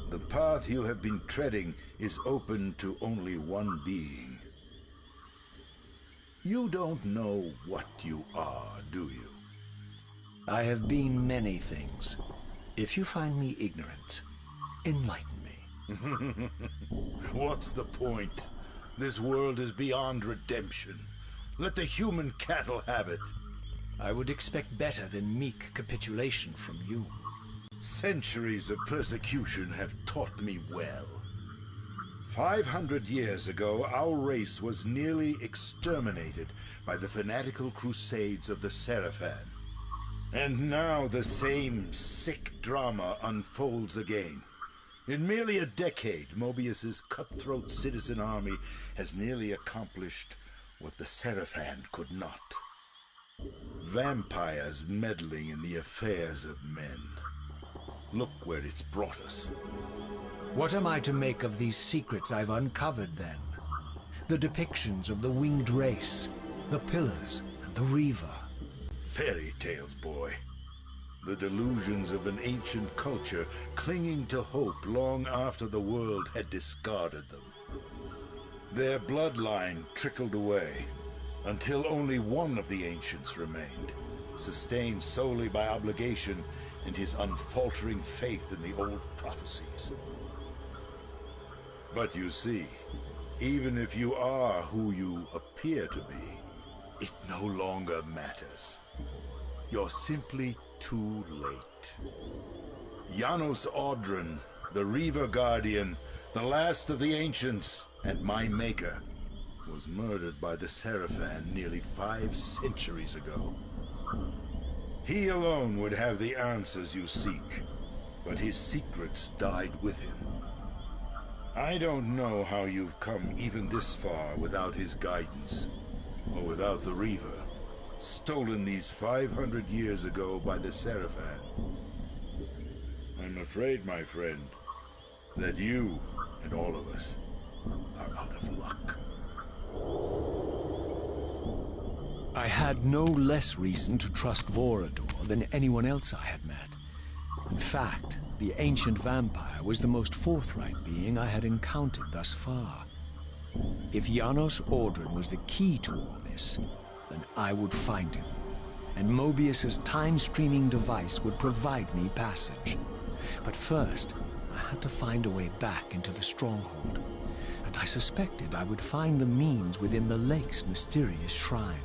The path you have been treading is open to only one being. You don't know what you are, do you? I have been many things. If you find me ignorant, enlighten me. What's the point? This world is beyond redemption. Let the human cattle have it. I would expect better than meek capitulation from you. Centuries of persecution have taught me well. 500 years ago, our race was nearly exterminated by the fanatical crusades of the Seraphan. And now the same sick drama unfolds again. In merely a decade, Mobius's cutthroat citizen army has nearly accomplished what the Seraphan could not. Vampires meddling in the affairs of men. Look where it's brought us. What am I to make of these secrets I've uncovered, then? The depictions of the winged race, the Pillars, and the Reaver. Fairy tales, boy. The delusions of an ancient culture clinging to hope long after the world had discarded them. Their bloodline trickled away, until only one of the ancients remained, sustained solely by obligation and his unfaltering faith in the old prophecies. But you see, even if you are who you appear to be, it no longer matters. You're simply too late. Janos Audron, the Reaver Guardian, the last of the ancients, and my maker, was murdered by the Seraphan nearly 5 centuries ago. He alone would have the answers you seek, but his secrets died with him. I don't know how you've come even this far without his guidance, or without the Reaver, stolen these 500 years ago by the Seraphan. I'm afraid, my friend, that you and all of us are out of luck. I had no less reason to trust Vorador than anyone else I had met. In fact, the ancient vampire was the most forthright being I had encountered thus far. If Janos Audron was the key to all this, then I would find him, and Mobius's time-streaming device would provide me passage. But first, I had to find a way back into the stronghold, and I suspected I would find the means within the lake's mysterious shrine.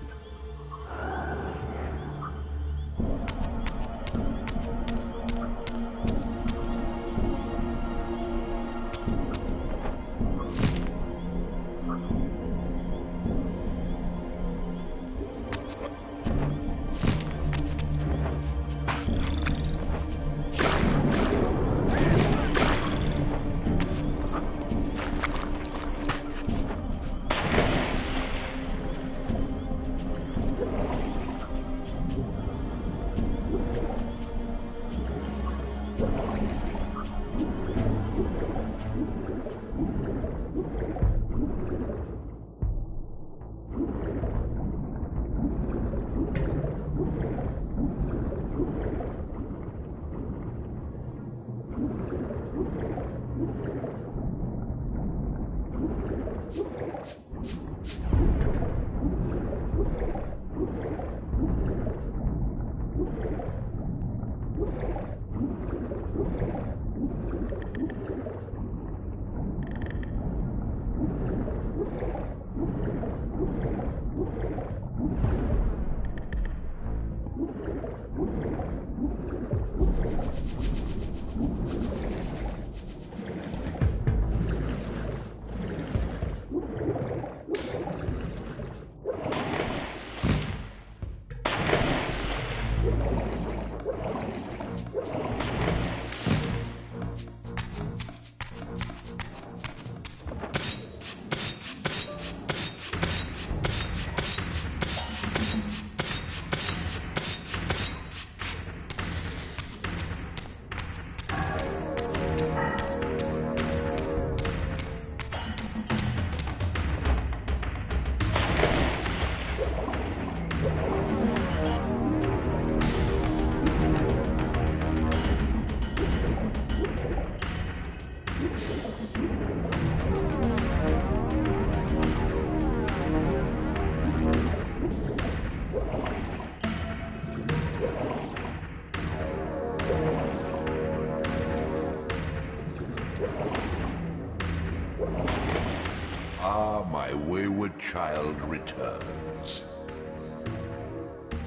My wayward child returns.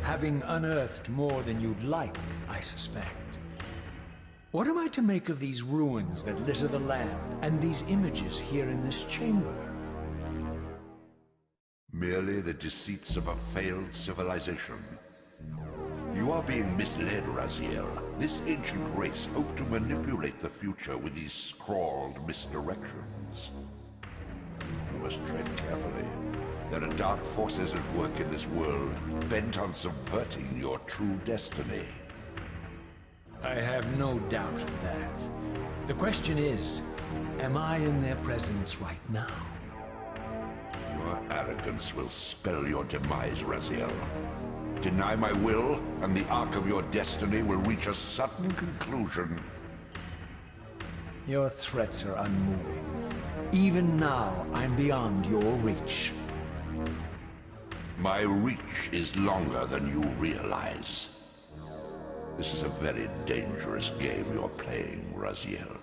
Having unearthed more than you'd like, I suspect. What am I to make of these ruins that litter the land, and these images here in this chamber? Merely the deceits of a failed civilization. You are being misled, Raziel. This ancient race hoped to manipulate the future with these scrawled misdirections. You must tread carefully. There are dark forces at work in this world, bent on subverting your true destiny. I have no doubt of that. The question is, am I in their presence right now? Your arrogance will spell your demise, Raziel. Deny my will, and the arc of your destiny will reach a sudden conclusion. Your threats are unmoving. Even now, I'm beyond your reach. My reach is longer than you realize. This is a very dangerous game you're playing, Raziel.